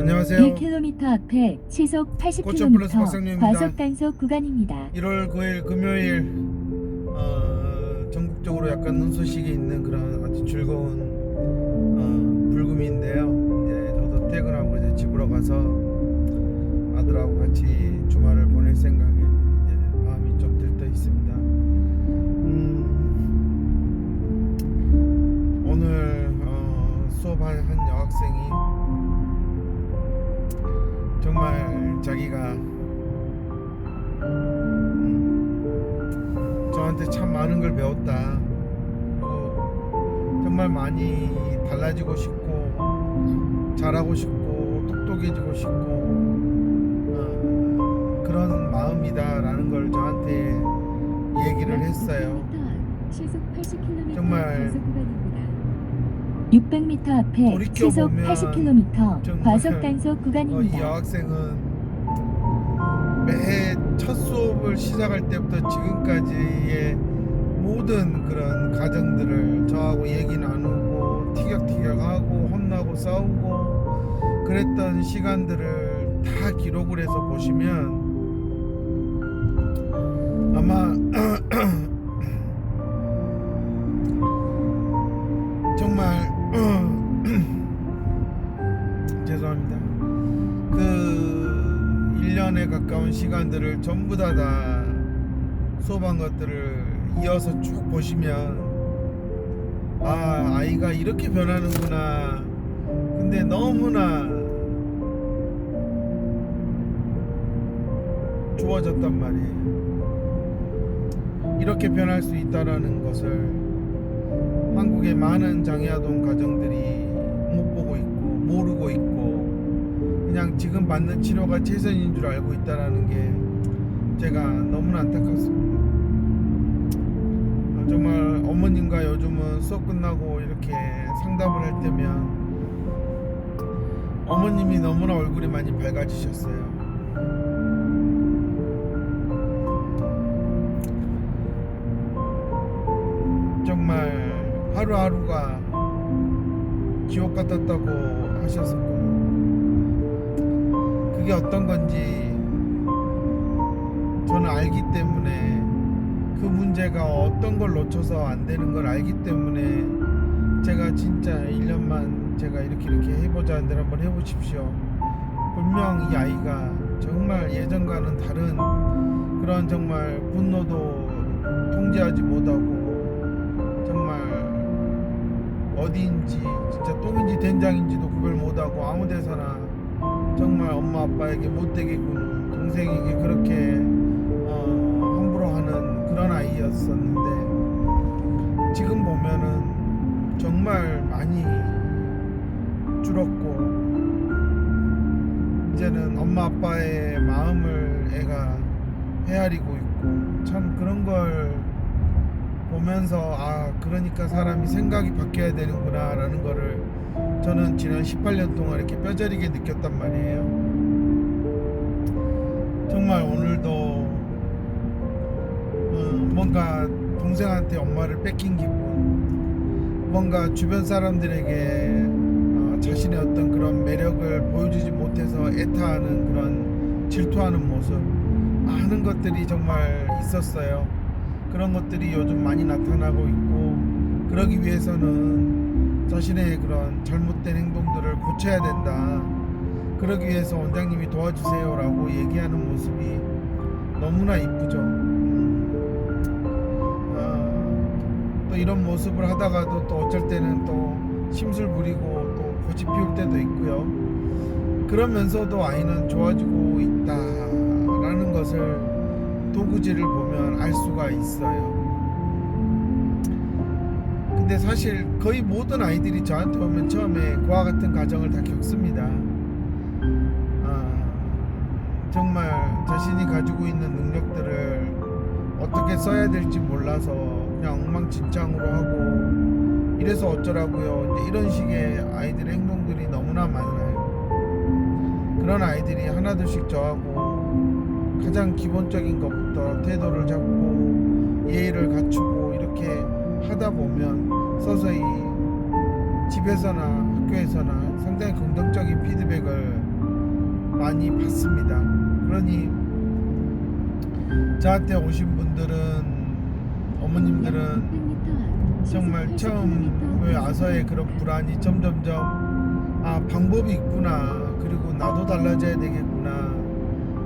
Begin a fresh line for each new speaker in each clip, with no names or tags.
안녕하세요.
1km 앞에 시속
고천 플러스
80km
박상류입니다.
과속 단속 구간입니다.
1월 9일 금요일 전국적으로 약간 눈 소식이 있는 그런 아주 즐거운 불금인데요. 이제 저도 퇴근하고 이제 집으로 가서 아들하고 같이 주말을 보낼 생각에 이제 마음이 좀 들떠 있습니다. 오늘 수업한 한 여학생이 정말 자기가 저한테 참 많은 걸 배웠다. 정말 많이 달라지고 싶고 잘하고 싶고 똑똑해지고 싶고 그런 마음이다라는 걸 저한테 얘기를 했어요.
시속 80km
정말
과속 구간입니다. 600m 앞에
돌이켜
시속
보면
80km
정말
과속 단속
이
구간입니다.
여학생은 매해 첫 수업을 시작할 때부터 지금까지의 모든 그런 과정들을 저하고 얘기 나누고 티격태격하고 혼나고 싸우고 그랬던 시간들을 다 기록을 해서 보시면 아마 정말 죄송합니다. 그 1년에 가까운 시간들을 전부 다 수업한 것들을 이어서 쭉 보시면 아이가 이렇게 변하는구나. 근데 너무나 좋아졌단 말이에요. 이렇게 변할 수 있다라는 것을 한국의 많은 장애아동 가정들이 못 보고 있고 모르고 있고 그냥 지금 받는 치료가 최선인 줄 알고 있다라는 게 제가 너무나 안타깝습니다. 정말 어머님과 요즘은 수업 끝나고 이렇게 상담을 할 때면 어머님이 너무나 얼굴이 많이 밝아지셨어요. 정말 하루하루가 지옥 같았다고 하셨었거든요. 그게 어떤 건지 저는 알기 때문에 그 문제가 어떤 걸 놓쳐서 안 되는 걸 알기 때문에 제가 진짜 1년만 제가 이렇게 해보자 한데 한번 해보십시오. 분명 이 아이가 정말 예전과는 다른 그런 정말 분노도 통제하지 못하고 정말 어디인지 진짜 똥인지 된장인지도 구별 못하고 아무 데서나 정말 엄마 아빠에게 못되게 구는 동생에게 그렇게 함부로 하는 그런 아이였었는데 지금 보면은 정말 많이 줄었고 이제는 엄마 아빠의 마음을 애가 헤아리고 있고 참 그런 걸 보면서 그러니까 사람이 생각이 바뀌어야 되는구나 라는 거를 저는 지난 18년 동안 이렇게 뼈저리게 느꼈단 말이에요. 정말 오늘도 뭔가 동생한테 엄마를 뺏긴 기분, 뭔가 주변 사람들에게 자신의 어떤 그런 매력을 보여주지 못해서 애타하는 그런 질투하는 모습, 많은 것들이 정말 있었어요. 그런 것들이 요즘 많이 나타나고 있고 그러기 위해서는 자신의 그런 잘못된 행동들을 고쳐야 된다. 그러기 위해서 원장님이 도와주세요 라고 얘기하는 모습이 너무나 이쁘죠. 또 이런 모습을 하다가도 또 어쩔 때는 또 심술 부리고 또 고집 피울 때도 있고요. 그러면서도 아이는 좋아지고 있다라는 것을 도구지를 보면 알 수가 있어요. 근데 사실 거의 모든 아이들이 저한테 오면 처음에 그와 같은 과정을 다 겪습니다. 정말 자신이 가지고 있는 능력들을 어떻게 써야 될지 몰라서 그냥 엉망진창으로 하고 이래서 어쩌라고요. 이제 이런 식의 아이들의 행동들이 너무나 많아요. 그런 아이들이 하나둘씩 저하고 가장 기본적인 것부터 태도를 잡고 예의를 갖추고 이렇게 하다 보면 서서히 집에서나 학교에서나 상당히 긍정적인 피드백을 많이 봤습니다. 그러니 저한테 오신 분들은 어머님들은 정말 처음에 와서의 그런 불안이 점점점 방법이 있구나, 그리고 나도 달라져야 되겠구나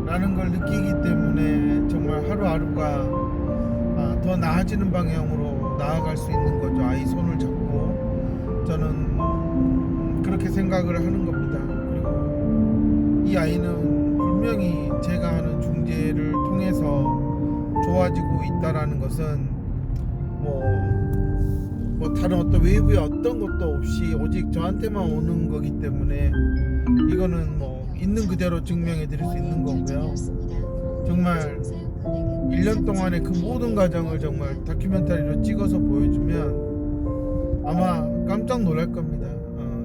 라는 걸 느끼기 때문에 정말 하루하루가 더 나아지는 방향으로 나아갈 수 있는 거죠. 아이 손을 잡고 저는 그렇게 생각을 하는 겁니다. 그리고 이 아이는 분명히 제가 하는 중재를 통해서 좋아지고 있다라는 것은 뭐 다른 어떤 외부의 어떤 것도 없이 오직 저한테만 오는 거기 때문에 이거는 뭐 있는 그대로 증명해 드릴 수 있는 거고요. 정말 1년 동안의 그 모든 과정을 정말 다큐멘터리로 찍어서 보여주면 아마 깜짝 놀랄 겁니다.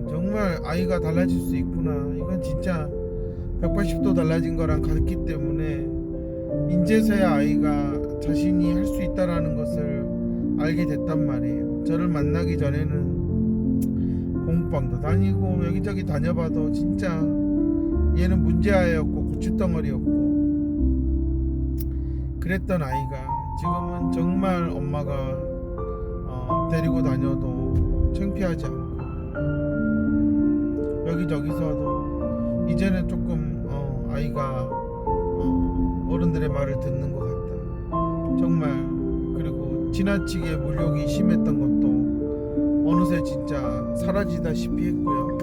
정말 아이가 달라질 수 있구나. 이건 진짜 180도 달라진 거랑 같기 때문에 인제서야 아이가 자신이 할 수 있다라는 것을 알게 됐단 말이에요. 저를 만나기 전에는 공부방도 다니고 여기저기 다녀봐도 진짜 얘는 문제아이였고 고추덩어리였고 그랬던 아이가 지금은 정말 엄마가 데리고 다녀도 창피하지 않고 여기저기서도 이제는 조금 아이가 어른들의 말을 듣는 것 같다. 정말. 그리고 지나치게 물욕이 심했던 것도 어느새 진짜 사라지다시피 했고요.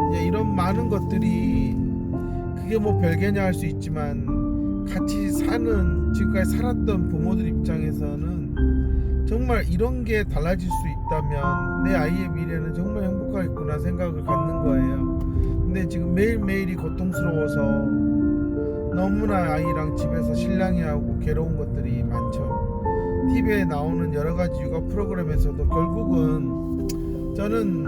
이제 이런 많은 것들이 그게 뭐 별개냐 할 수 있지만 같이 사는 지금까지 살았던 부모들 입장에서는 정말 이런 게 달라질 수 있다면 내 아이의 미래는 정말 행복하겠구나 생각을 갖는 거예요. 근데 지금 매일매일이 고통스러워서 너무나 아이랑 집에서 실랑이하고 괴로운 것들이 많죠. TV에 나오는 여러 가지 육아 프로그램에서도 결국은 저는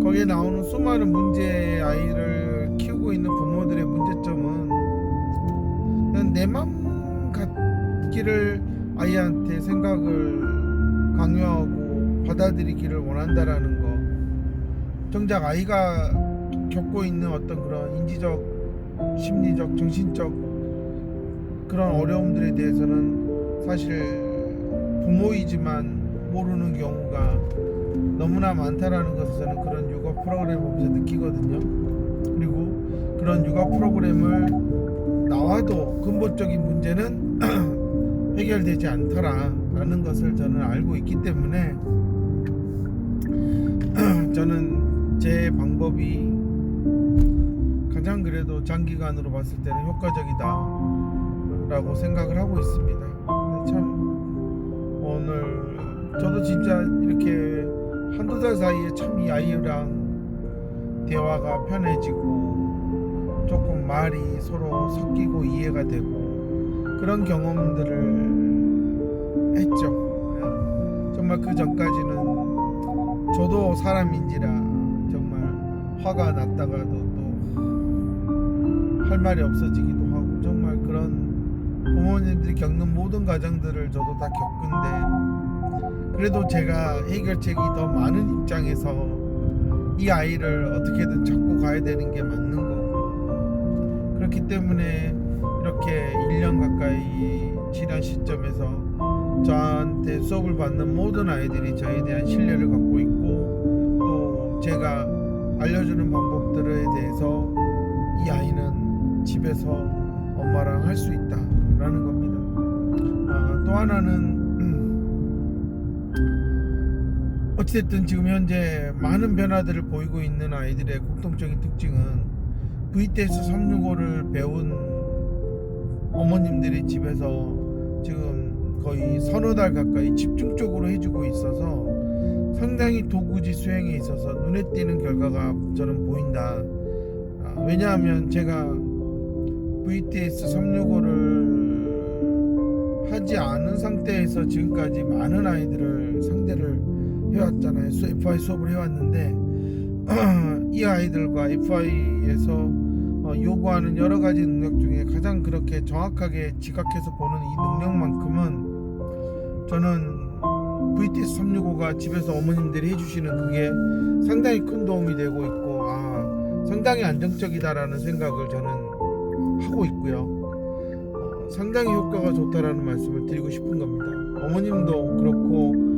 거기에 나오는 수많은 문제의 아이를 키우고 있는 부모들의 문제점은 그냥 내 맘 같기를 아이한테 생각을 강요하고 받아들이기를 원한다라는 거. 정작 아이가 겪고 있는 어떤 그런 인지적, 심리적, 정신적 그런 어려움들에 대해서는 사실 부모이지만 모르는 경우가 너무나 많다라는 것을 저는 그런 육아 프로그램을 보면서 느끼거든요. 그리고 그런 육아 프로그램을 나와도 근본적인 문제는 해결되지 않더라라는 것을 저는 알고 있기 때문에 저는 제 방법이 가장 그래도 장기간으로 봤을 때는 효과적이다 라고 생각을 하고 있습니다. 근데 참 오늘 저도 진짜 이렇게 한두 달 사이에 참 이 아이랑 대화가 편해지고 조금 말이 서로 섞이고 이해가 되고 그런 경험들을 했죠. 정말 그 전까지는 저도 사람인지라 정말 화가 났다가도 또 할 말이 없어지기도 하고 정말 그런 부모님들이 겪는 모든 과정들을 저도 다 겪은데 그래도 제가 해결책이 더 많은 입장에서 이 아이를 어떻게든 잡고 가야 되는 게 맞는 거고 그렇기 때문에 이렇게 1년 가까이 지난 시점에서 저한테 수업을 받는 모든 아이들이 저에 대한 신뢰를 갖고 있고 또 제가 알려주는 방법들에 대해서 이 아이는 집에서 엄마랑 할 수 있다라는 겁니다. 또 하나는 어찌됐든 지금 현재 많은 변화들을 보이고 있는 아이들의 공통적인 특징은 VTS 365를 배운 어머님들이 집에서 지금 거의 서너 달 가까이 집중적으로 해주고 있어서 상당히 도구지 수행에 있어서 눈에 띄는 결과가 저는 보인다. 왜냐하면 제가 VTS 365를 하지 않은 상태에서 지금까지 많은 아이들을 상대를 해왔잖아요. FI 수업을 해왔는데 이 아이들과 FI에서 요구하는 여러 가지 능력 중에 가장 그렇게 정확하게 지각해서 보는 이 능력만큼은 저는 VTS 365가 집에서 어머님들이 해주시는 그게 상당히 큰 도움이 되고 있고 상당히 안정적이다라는 생각을 저는 하고 있고요. 상당히 효과가 좋다라는 말씀을 드리고 싶은 겁니다. 어머님도 그렇고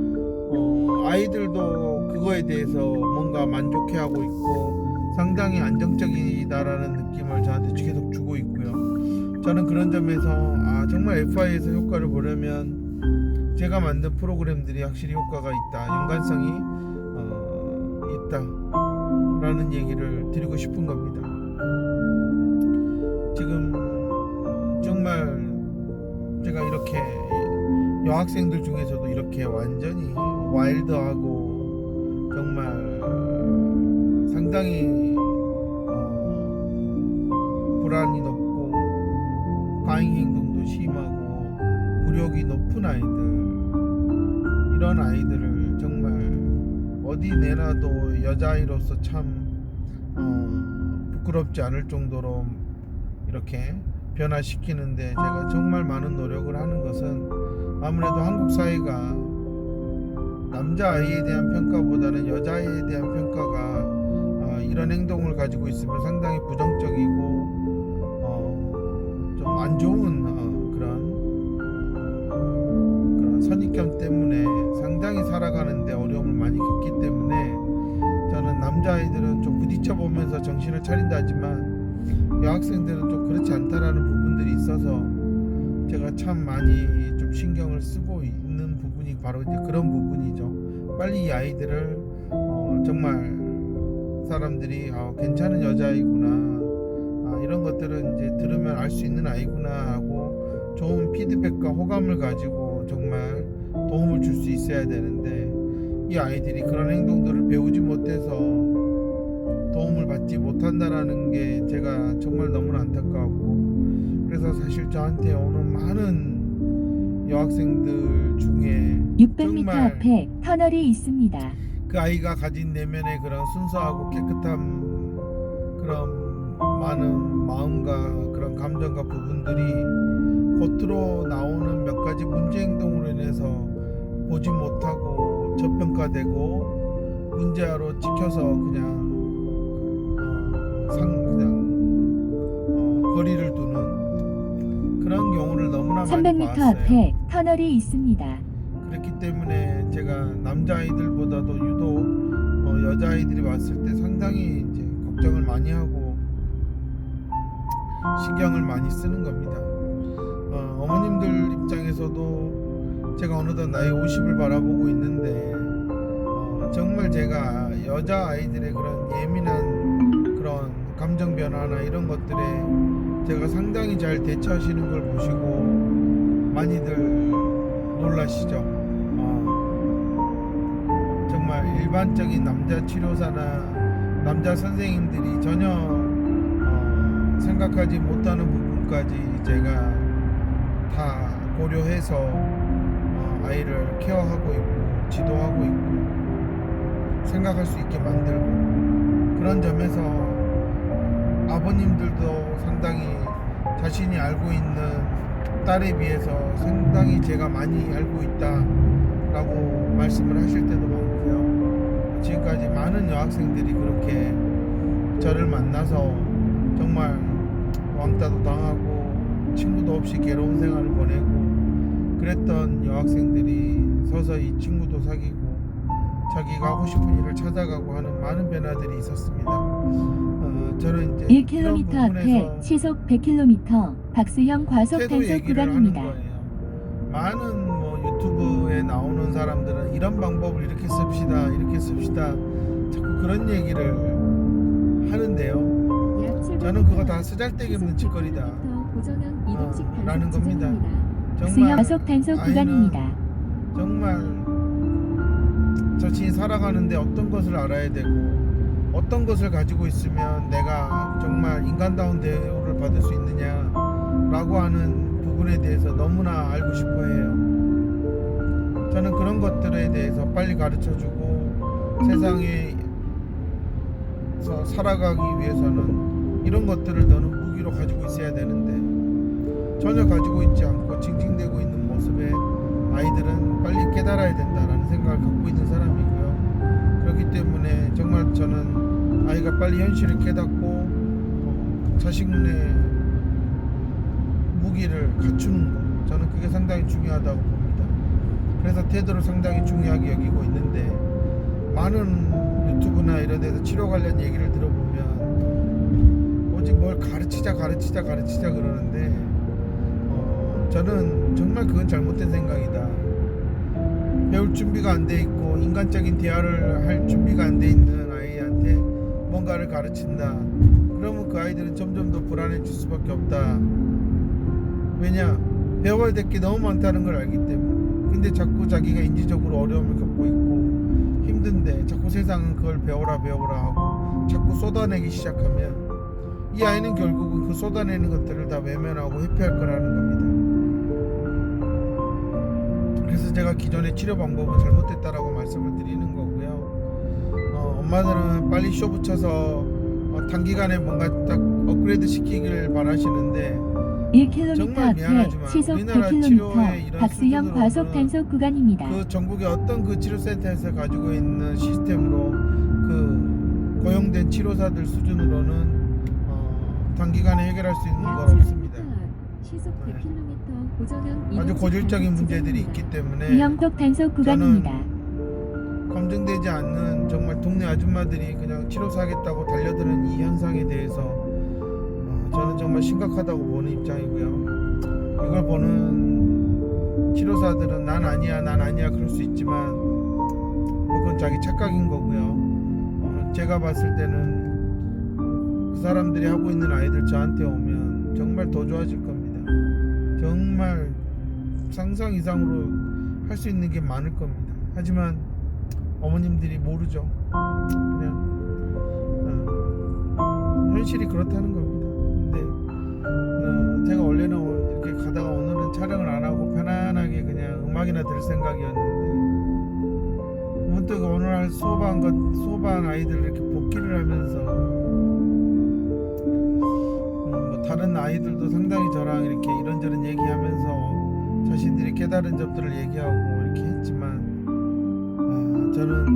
아이들도 그거에 대해서 뭔가 만족해하고 있고 상당히 안정적이다라는 느낌을 저한테 계속 주고 있고요. 저는 그런 점에서 정말 FI에서 효과를 보려면 제가 만든 프로그램들이 확실히 효과가 있다, 연관성이 있다라는 얘기를 드리고 싶은 겁니다. 지금 정말 제가 이렇게 여학생들 중에서도 이렇게 완전히 와일드하고 정말 상당히 불안이 높고 과잉 행동도 심하고 무력이 높은 아이들, 이런 아이들을 정말 어디 내놔도 여자아이로서 참 부끄럽지 않을 정도로 이렇게 변화시키는데 제가 정말 많은 노력을 하는 것은 아무래도 한국 사회가 남자아이에 대한 평가보다는 여자아이에 대한 평가가 이런 행동을 가지고 있으면 상당히 부정적이고 좀 안 좋은 그런 선입견 때문에 상당히 살아가는데 어려움을 많이 겪기 때문에 저는 남자아이들은 좀 부딪혀 보면서 정신을 차린다 하지만 여학생들은 좀 그렇지 않다라는 부분들이 있어서 제가 참 많이 좀 신경을 쓰고 있는 부분이 바로 이제 그런 부분이죠. 빨리 이 아이들을 정말 사람들이 괜찮은 여자아이구나, 이런 것들은 이제 들으면 알 수 있는 아이구나 하고 좋은 피드백과 호감을 가지고 정말 도움을 줄 수 있어야 되는데 이 아이들이 그런 행동들을 배우지 못해서 도움을 받지 못한다라는 게 제가 정말 너무나 안타까웠고, 그래서 사실 저한테 오는 많은 여학생들 중에
600m
정말
앞에 터널이 있습니다.
그 아이가 가진 내면의 그런 순수하고 깨끗한 그런 많은 마음과 그런 감정과 부분들이 겉으로 나오는 몇 가지 문제 행동으로 인해서 보지 못하고 저평가되고 문제아로 찍혀서 그냥 거리를 두는 그런 경우를 너무나 많이
300m
봤어요.
앞에 터널이 있습니다.
그렇기 때문에 제가 남자아이들보다도 유독 여자아이들이 왔을 때 상당히 이제 걱정을 많이 하고 신경을 많이 쓰는 겁니다. 어머님들 입장에서도 제가 어느덧 나이 50을 바라보고 있는데 정말 제가 여자아이들의 그런 예민한 그런 감정 변화나 이런 것들에 제가 상당히 잘 대처하시는 걸 보시고 많이들 놀라시죠. 정말 일반적인 남자 치료사나 남자 선생님들이 전혀 생각하지 못하는 부분까지 제가 다 고려해서 아이를 케어하고 있고 지도하고 있고 생각할 수 있게 만들고, 그런 점에서 아버님들도 상당히 자신이 알고 있는 딸에 비해서 상당히 제가 많이 알고 있다라고 말씀을 하실 때도 많고요. 지금까지 많은 여학생들이 그렇게 저를 만나서 정말 왕따도 당하고 친구도 없이 괴로운 생활을 보내고 그랬던 여학생들이 서서히 친구도 사귀고 자기가 하고 싶은 일을 찾아가고 하는 많은 변화들이 있었습니다. 저는 이제
1km 앞에 시속 100km 박수형 과속
태도
단속
얘기를 하는
구간입니다.
거예요. 많은 유튜브에 나오는 사람들은 이런 방법을 이렇게 씁시다, 이렇게 씁시다, 자꾸 그런 얘기를 하는데요. 저는 그거 다 쓰잘데기 없는 짓거리다 라는 겁니다.
박수형 과속 단속 구간입니다.
정말 자신이 살아가는데 어떤 것을 알아야 되고 어떤 것을 가지고 있으면 내가 정말 인간다운 대우를 받을 수 있느냐 라고 하는 부분에 대해서 너무나 알고 싶어 해요. 저는 그런 것들에 대해서 빨리 가르쳐주고 세상에서 살아가기 위해서는 이런 것들을 너는 무기로 가지고 있어야 되는데 전혀 가지고 있지 않고 징징대고 있는 모습에 아이들은 빨리 깨달아야 된다라는 생각을 갖고 있는 사람이고요. 그렇기 때문에 정말 저는 아이가 아이가 빨리 현실을 깨닫고 자신의 무기를 갖추는 거, 저는 그게 상당히 중요하다고 봅니다. 그래서 태도를 상당히 중요하게 여기고 있는데, 많은 유튜브나 이런 데서 치료 관련 얘기를 들어보면 오직 뭘 가르치자 그러는데, 저는 정말 그건 잘못된 생각이다. 배울 준비가 안 돼 있고 인간적인 대화를 할 준비가 안 돼 있는 아이한테 뭔가를 가르친다. 그러면 그 아이들은 점점 더 불안해질 수밖에 없다. 왜냐? 배워야 될 게 너무 많다는 걸 알기 때문에. 근데 자꾸 자기가 인지적으로 어려움을 겪고 있고 힘든데 자꾸 세상은 그걸 배워라 하고 자꾸 쏟아내기 시작하면 이 아이는 결국은 그 쏟아내는 것들을 다 외면하고 회피할 거라는 겁니다. 그래서 제가 기존의 치료 방법은 잘못됐다라고 말씀을 드리는 거고요. 엄마들은 빨리 쇼 붙여서 단기간에 뭔가 딱 업그레이드 시키길 바라시는데,
1km
정말
앞에
미안하지만
시속
우리나라 치료의
100km
이런
박수형
수준으로는
과속 단속 구간입니다.
그 전국의 어떤 그 치료센터에서 가지고 있는 시스템으로 그 고용된 치료사들 수준으로는 단기간에 해결할 수 있는 건 없습니다.
시속
네.
100km 고정형
아주 고질적인 문제들이 있기 때문에
구형폭 단속 구간입니다.
검증되지 않는 정말 동네 아줌마들이 그냥 치료사하겠다고 달려드는 이 현상에 대해서 저는 정말 심각하다고 보는 입장이고요. 이걸 보는 치료사들은 난 아니야 그럴 수 있지만 그건 자기 착각인 거고요. 제가 봤을 때는 그 사람들이 하고 있는 아이들 저한테 오면 정말 더 좋아질 겁니다. 정말 상상 이상으로 할 수 있는 게 많을 겁니다. 하지만 어머님들이 모르죠. 그냥 현실이 그렇다는 겁니다. 근데 제가 원래는 이렇게 가다가 오늘은 촬영을 안 하고 편안하게 그냥 음악이나 들을 생각이었는데, 문득 오늘 수업한 아이들 이렇게 복귀를 하면서 뭐 다른 아이들도 상당히 저랑 이렇게 이런저런 얘기하면서 자신들이 깨달은 점들을 얘기하고 이렇게 했지만, 저는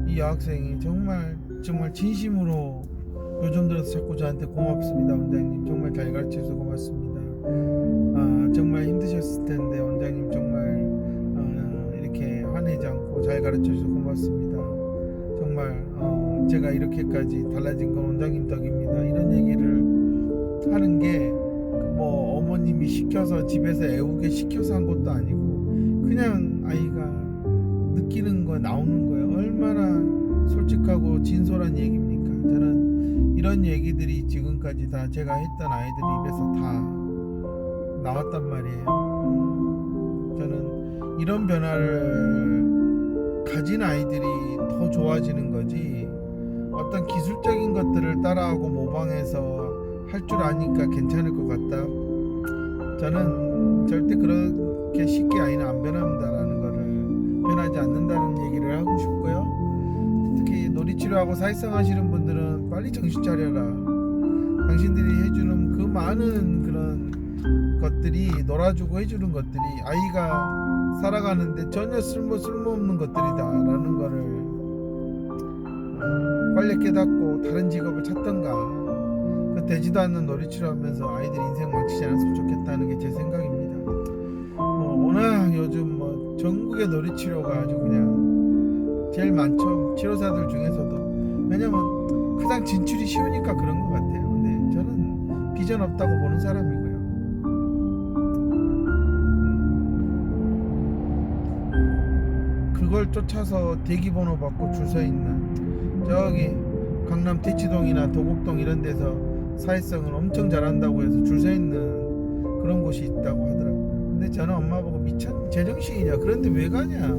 이 여학생이 정말 진심으로 요즘 들어서 자꾸 저한테 고맙습니다. 원장님 정말 잘 가르쳐줘서 고맙습니다. 정말 힘드셨을 텐데 원장님 정말 이렇게 화내지 않고 잘 가르쳐줘서 고맙습니다. 정말 제가 이렇게까지 달라진 건 원장님 덕입니다. 이런 얘기를 하는 게 뭐 어머님이 시켜서 집에서 애우게 시켜서 한 것도 아니고 그냥 아이가 느끼는 거 나오는 거예요. 얼마나 솔직하고 진솔한 얘기입니까? 저는 이런 얘기들이 지금까지 다 제가 했던 아이들 입에서 다 나왔단 말이에요. 저는 이런 변화를 가진 아이들이 더 좋아지는 거지, 어떤 기술적인 것들을 따라하고 모방해서 할 줄 아니까 괜찮을 것 같다. 저는 절대 그렇게 쉽게 아이는 안 변합니다라는 거를, 변하지 않는다는 얘기를 하고 싶고요. 특히 놀이치료하고 사회성 하시는 분들은 빨리 정신 차려라. 당신들이 해주는 그 많은 그런 것들이, 놀아주고 해주는 것들이 아이가 살아가는데 전혀 쓸모없는 것들이다라는 거를 빨리 깨닫고 다른 직업을 찾던가, 그 되지도 않는 놀이치료 하면서 아이들 인생 망치지 않았으면 좋겠다는 게 제 생각입니다. 워낙 요즘 전국의 놀이치료가 아주 그냥 제일 많죠. 치료사들 중에서도. 왜냐면 가장 진출이 쉬우니까 그런 것 같아요. 근데 저는 비전 없다고 보는 사람이고요. 그걸 쫓아서 대기번호 받고 줄 서 있는 저기 강남 대치동이나 도곡동 이런 데서 사회성을 엄청 잘한다고 해서 줄 서 있는 그런 곳이 있다고 하더라고요. 근데 저는 엄마 보고 제정신이냐, 그런데 왜 가냐,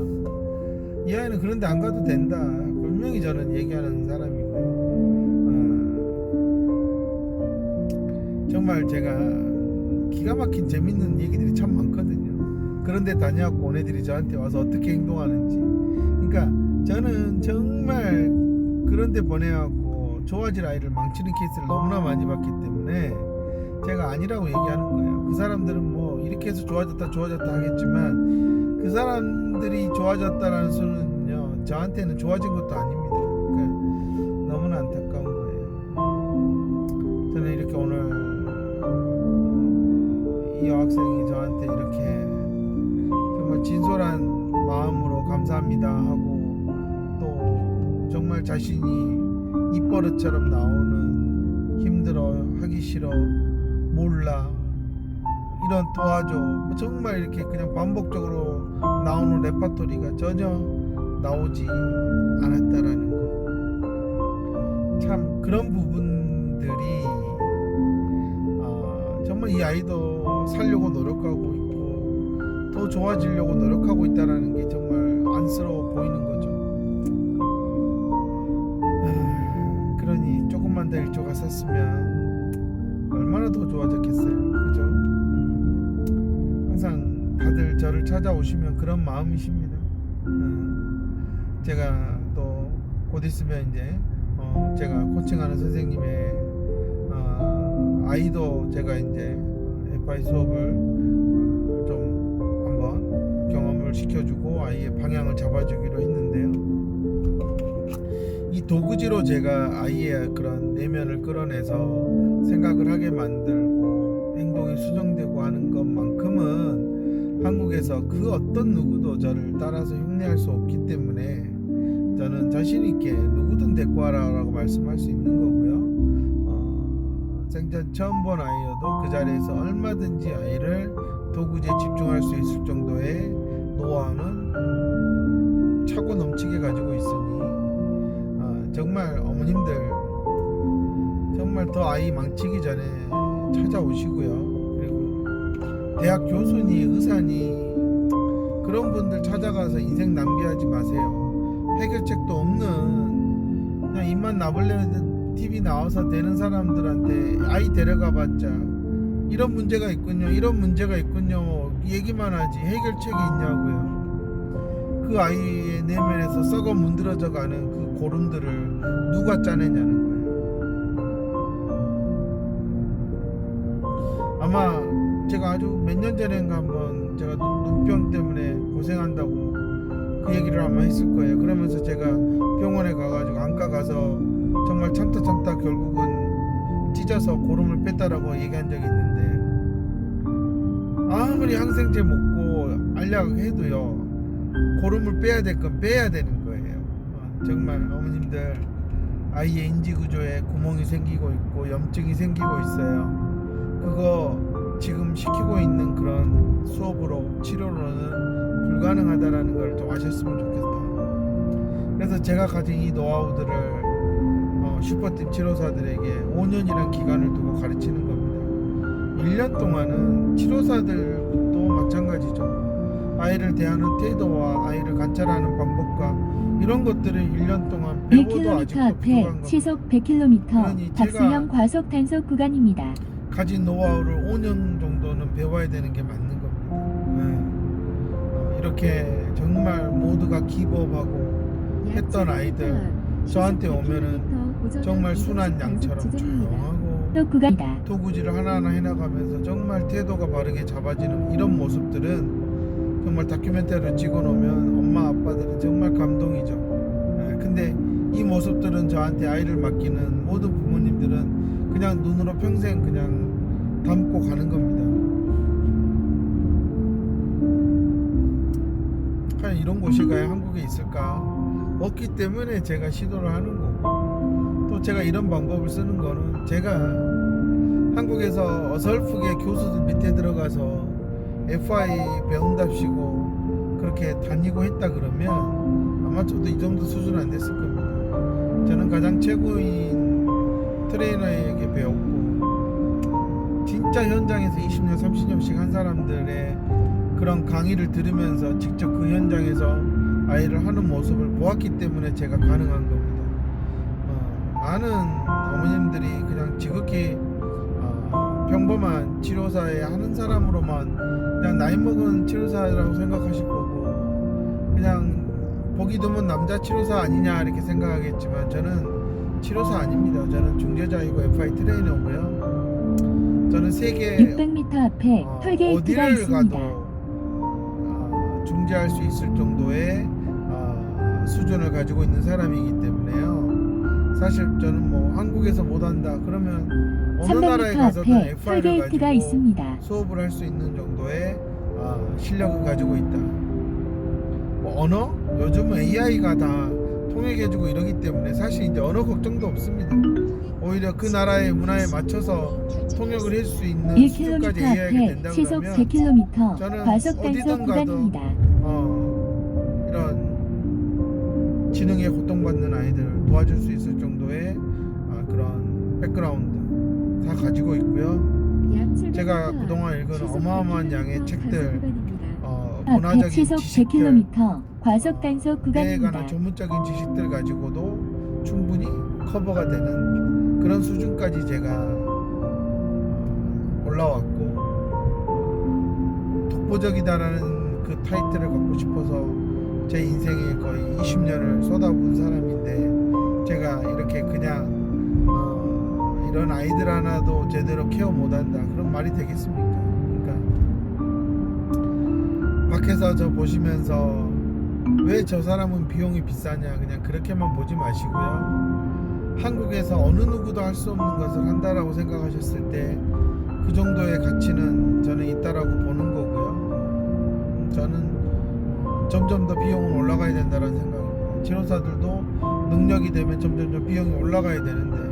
이 아이는 그런데 안 가도 된다 분명히 저는 얘기하는 사람이고요. 정말 제가 기가 막힌 재밌는 얘기들이 참 많거든요. 그런데 다녀왔고 온 애들이 저한테 와서 어떻게 행동하는지. 그러니까 저는 정말 그런데 보내갖고 좋아질 아이를 망치는 케이스를 너무나 많이 봤기 때문에 제가 아니라고 얘기하는 거예요. 그 사람들은 뭐 이렇게 해서 좋아졌다 하겠지만, 그 사람들이 좋아졌다라는 수는요, 저한테는 좋아진 것도 아닙니다. 그러니까 너무나 안타까운 거예요. 저는 이렇게 오늘 이 여학생이 저한테 이렇게 정말 진솔한 마음으로 감사합니다 하고 또 정말 자신이 입버릇처럼 나오는 힘들어 하기 싫어 몰라 이런 도와줘 정말 이렇게 그냥 반복적으로 나오는 레파토리가 전혀 나오지 않았다라는 거. 참 그런 부분들이 정말 이 아이도 살려고 노력하고 있고 더 좋아지려고 노력하고 있다라는 게 정말 안쓰러워 보이는 거죠. 그러니 조금만 더 일찍 갔었으면 얼마나 더 좋아졌겠어요. 그죠? 항상 다들 저를 찾아오시면 그런 마음이십니다. 제가 또 곧 있으면 이제 제가 코칭하는 선생님의 아이도 제가 이제 FI 수업을 좀 한번 경험을 시켜주고 아이의 방향을 잡아주기로 했는데요. 이 도구지로 제가 아이의 그런 내면을 끌어내서 생각을 하게 만들고 행동이 수정되고 하는 것만큼은 한국에서 그 어떤 누구도 저를 따라서 흉내할 수 없기 때문에 저는 자신 있게 누구든 데리고 와라라고 말씀할 수 있는 거고요. 생전 처음 본 아이여도 그 자리에서 얼마든지 아이를 도구지에 집중할 수 있을 정도의 노하우는 차고 넘치게 가지고 있으니 정말 어머님들 정말 더 아이 망치기 전에 찾아오시고요. 그리고 대학 교수니 의사니 그런 분들 찾아가서 인생 낭비하지 마세요. 해결책도 없는 그냥 입만 나불래 TV 나와서 되는 사람들한테 아이 데려가 봤자 이런 문제가 있군요 이런 문제가 있군요 얘기만 하지 해결책이 있냐고요. 그 아이의 내면에서 썩어 문드러져 가는 그 고름들을 누가 짜내냐는 거예요. 아마 제가 아주 몇 년 전인가 한번 제가 눈병 때문에 고생한다고 그 얘기를 아마 했을 거예요. 그러면서 제가 병원에 가가지고 안과 가서 정말 참다 결국은 찢어서 고름을 뺐다라고 얘기한 적이 있는데 아무리 항생제 먹고 알약 해도요 고름을 빼야 될 건 빼야 되는 거예요. 정말 어머님들 아이의 인지구조에 구멍이 생기고 있고 염증이 생기고 있어요. 그거 지금 시키고 있는 그런 수업으로 치료로는 불가능하다라는 걸 좀 아셨으면 좋겠다. 그래서 제가 가진 이 노하우들을 슈퍼팀 치료사들에게 5년이라는 기간을 두고 가르치는 겁니다. 1년 동안은 치료사들도 마찬가지죠. 아이를 대하는 태도와 아이를 관찰하는 방법과 이런 것들을 1년 동안 배워도
1km
아직도
앞에
부족한 겁니다.
시속 100km
그러니
박스형 과속 단속 구간입니다.
가진 노하우를 5년 정도는 배워야 되는 게 맞는 겁니다. 이렇게 정말 모두가 기법하고 했던 아이들 저한테 오면은 정말 순한 양처럼 조용하고
또 구간이다.
도구지를 하나하나 해나가면서 정말 태도가 바르게 잡아지는 이런 모습들은 정말 다큐멘터리를 찍어놓으면 엄마 아빠들은 정말 감동이죠. 근데 이 모습들은 저한테 아이를 맡기는 모든 부모님들은 그냥 눈으로 평생 그냥 담고 가는 겁니다. 과연 이런 곳이 가야 한국에 있을까? 없기 때문에 제가 시도를 하는 거고 또 제가 이런 방법을 쓰는 거는 제가 한국에서 어설프게 교수들 밑에 들어가서 FI 배운답시고 그렇게 다니고 했다 그러면 아마 저도 이 정도 수준 안 됐을 겁니다. 저는 가장 최고인 트레이너에게 배웠고 진짜 현장에서 20년 30년씩 한 사람들의 그런 강의를 들으면서 직접 그 현장에서 아이를 하는 모습을 보았기 때문에 제가 가능한 겁니다. 많은 어머님들이 그냥 지극히 평범한 치료사에 하는 사람으로만 그냥 나이 먹은 치료사라고 생각하실 거고 그냥 보기 드문 남자 치료사 아니냐 이렇게 생각하겠지만 저는 치료사 아닙니다. 저는 중재자이고 FI 트레이너고요. 저는 세계
600m 앞에 톨게이트가
어디를
있습니다.
가도 중재할 수 있을 정도의 수준을 가지고 있는 사람이기 때문에요. 사실 저는 뭐 한국에서 못한다 그러면 어느 나라에
300m
가서든
앞에
FR을
톨게이트가
가지고
있습니다.
수업을 할 수 있는 정도의 실력을 가지고 있다. 뭐 언어? 요즘은 AI가 다 통역해주고 이러기 때문에 사실 이제 언어 걱정도 없습니다. 오히려 그 나라의 문화에 맞춰서 통역을 할 수 있는
1km
수준까지 AI가
앞에
된다
시속
그러면
100km
저는
과속 단속
어디든 가도
구간입니다.
이런 지능에 고통받는 아이들 도와줄 수 있을 정도의 그런 백그라운드 다 가지고 있고요. 제가 그동안 읽은 어마어마한 양의 책들,
앞에
문화적인
시속
지식들,
100km 과속 단속
때에 관한
구간입니다.
전문적인 지식들 가지고도 충분히 커버가 되는 그런 수준까지 제가 올라왔고, 독보적이다라는 그 타이틀을 갖고 싶어서 제 인생에 거의 20년을 쏟아부은 사람인데, 제가 이렇게 그냥 이런 아이들 하나도 제대로 케어 못한다 그런 말이 되겠습니까? 그러니까 밖에서 저 보시면서 왜 저 사람은 비용이 비싸냐 그냥 그렇게만 보지 마시고요. 한국에서 어느 누구도 할 수 없는 것을 한다라고 생각하셨을 때 그 정도의 가치는 저는 있다라고 보는 거고요. 저는 점점 더 비용은 올라가야 된다는 생각입니다. 치료사들도 능력이 되면 점점 비용이 올라가야 되는데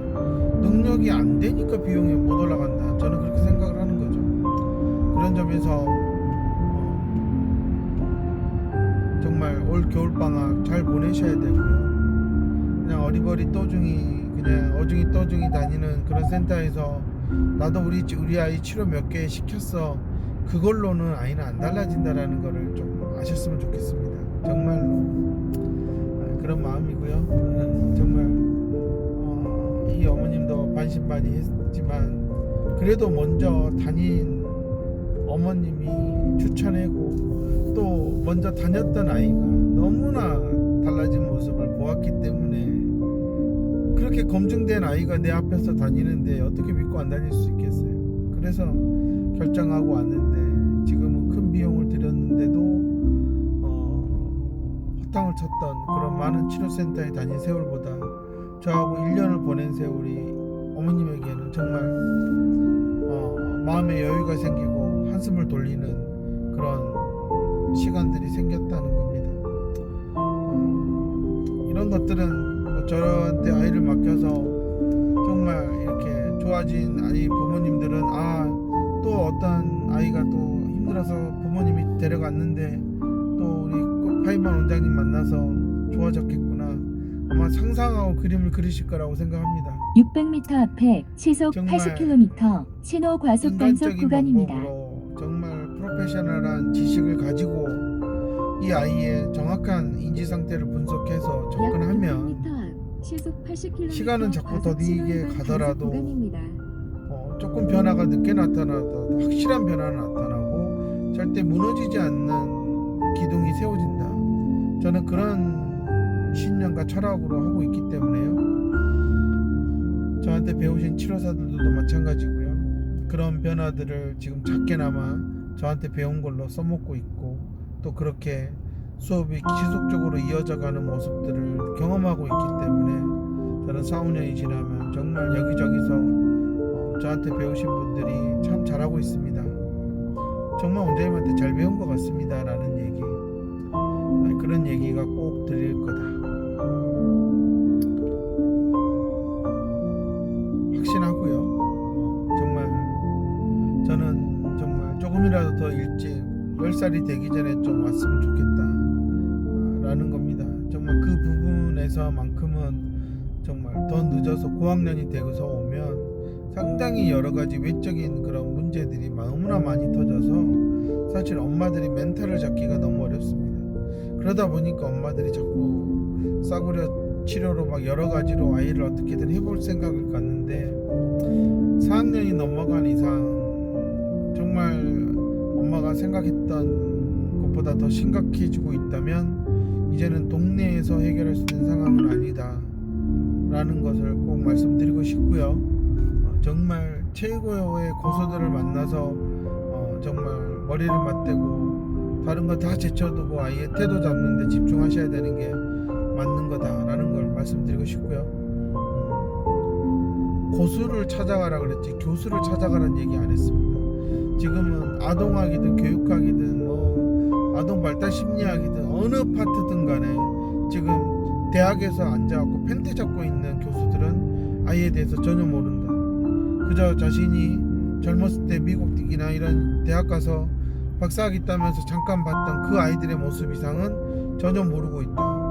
능력이 안 되니까 비용이 못 올라간다. 저는 그렇게 생각을 하는 거죠. 그런 점에서 정말 올 겨울방학 잘 보내셔야 되고요. 그냥 어리버리 떠중이 그냥 어중이 떠중이 다니는 그런 센터에서 나도 우리 아이 치료 몇 개 시켰어 그걸로는 아이는 안 달라진다라는 거를 좀 아셨으면 좋겠습니다. 정말로 그런 마음이고요. 정말 이 어머님도 반신반의했지만 그래도 먼저 다닌 어머님이 추천하고 또 먼저 다녔던 아이가 너무나 달라진 모습을 보았기 때문에 그렇게 검증된 아이가 내 앞에서 다니는데 어떻게 믿고 안 다닐 수 있겠어요. 그래서 결정하고 왔는데 지금은 큰 비용을 들였는데도 허탕을 쳤던 그런 많은 치료센터에 다닌 세월보다 저하고 1년을 보낸 세월이 어머님에게는 정말 마음의 여유가 생기고 한숨을 돌리는 그런 시간들이 생겼다는 겁니다. 이런 것들은 뭐 저한테 아이를 맡겨서 정말 이렇게 좋아진 아이 부모님들은 또 어떤 아이가 또 힘들어서 부모님이 데려갔는데 또 우리 꽃파이만 원장님 만나서 좋아졌겠구나 아마 상상하고 그림을 그리실 거라고 생각합니다.
600m 앞에 시속
정말
80km 신호 과속 단속
인간적인
구간입니다.
방법으로 정말 프로페셔널한 지식을 가지고 이 아이의 정확한 인지 상태를 분석해서 접근하면 시간은 자꾸 더디게 가더라도 조금 변화가 늦게 나타나도 확실한 변화는 나타나고 절대 무너지지 않는 기둥이 세워진다. 저는 그런 신념과 철학으로 하고 있기 때문에요. 저한테 배우신 치료사들도 마찬가지고요. 그런 변화들을 지금 작게나마 저한테 배운 걸로 써먹고 있고 또 그렇게 수업이 지속적으로 이어져가는 모습들을 경험하고 있기 때문에 저는 4, 5년이 지나면 정말 여기저기서 저한테 배우신 분들이 참 잘하고 있습니다. 정말 원장님한테 잘 배운 것 같습니다 라는 얘기, 그런 얘기가 꼭 들릴 거다 확신하고요. 정말 저는 정말 조금이라도 더 일찍 10살이 되기 전에 좀 왔으면 좋겠다 라는 겁니다. 정말 그 부분에서만큼은 정말 더 늦어서 고학년이 되고서 오면 상당히 여러가지 외적인 그런 문제들이 너무나 많이 터져서 사실 엄마들이 멘탈을 잡기가 너무 어렵습니다. 그러다 보니까 엄마들이 자꾸 싸구려 치료로 막 여러가지로 아이를 어떻게든 해볼 생각을 갖는데 4학년이 넘어간 이상 정말 엄마가 생각했던 것보다 더 심각해지고 있다면 이제는 동네에서 해결할 수 있는 상황은 아니다 라는 것을 꼭 말씀드리고 싶고요. 정말 최고의 고수들을 만나서 정말 머리를 맞대고 다른 거 다 제쳐두고 아이의 태도 잡는데 집중하셔야 되는 게 맞는 거다라는 걸 말씀드리고 싶고요. 고수를 찾아가라 그랬지 교수를 찾아가라는 얘기 안 했습니다. 지금은 아동학이든 교육학이든 뭐 아동 발달 심리학이든 어느 파트든 간에 지금 대학에서 앉아갖고 펜트 잡고 있는 교수들은 아이에 대해서 전혀 모른다. 그저 자신이 젊었을 때 미국이나 이런 대학 가서 박사학위 따면서 잠깐 봤던 그 아이들의 모습 이상은 전혀 모르고 있다.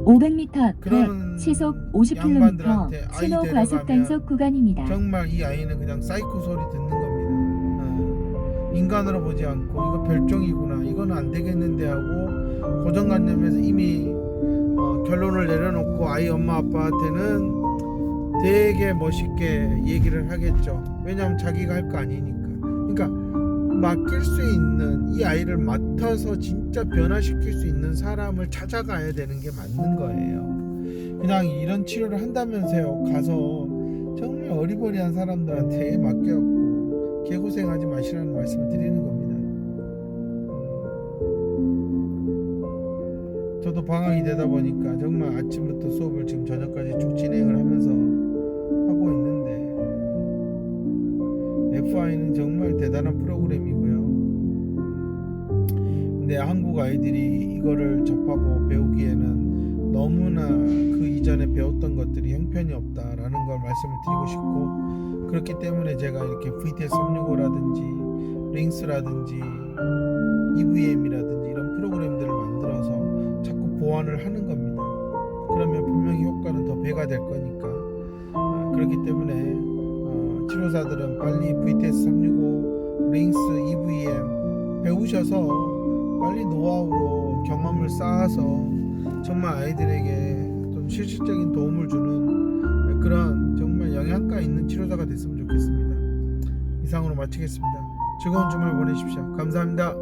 500m 앞
그런
시속 50km
양반들한테 아이
신호 과속
데려가면
단속 구간입니다.
정말 이 아이는 그냥 사이코 소리 듣는 겁니다. 인간으로 보지 않고 이거 별종이구나 이거는 안 되겠는데 하고 고정관념에서 이미 결론을 내려놓고 아이 엄마 아빠한테는 되게 멋있게 얘기를 하겠죠. 왜냐하면 자기가 할 거 아니니까. 그러니까 맡길 수 있는 이 아이를 맡아서 진짜 변화시킬 수 있는 사람을 찾아가야 되는 게 맞는 거예요. 그냥 이런 치료를 한다면서요 가서 정말 어리버리한 사람들한테 맡겨갖고 개고생하지 마시라는 말씀을 드리는 겁니다. 저도 방학이 되다 보니까 정말 아침부터 수업을 지금 저녁까지 쭉 진행을 하면서 하고 있는데 FI는 정말 대단한 프로그램이고요. 근데 한국 아이들이 이거를 접하고 배우기에는 너무나 그 이전에 배웠던 것들이 형편이 없다라는 걸 말씀을 드리고 싶고, 그렇기 때문에 제가 이렇게 VTS 365라든지 링스라든지 EVM이라든지 이런 프로그램들을 만들어서 자꾸 보완을 하는 겁니다. 그러면 분명히 효과는 더 배가 될 거니까. 그렇기 때문에 치료사들은 빨리 VTS 365, 링스, EVM 배우셔서 빨리 노하우로 경험을 쌓아서 정말 아이들에게 좀 실질적인 도움을 주는 그런 정말 영양가 있는 치료사가 됐으면 좋겠습니다. 이상으로 마치겠습니다. 즐거운 주말 보내십시오. 감사합니다.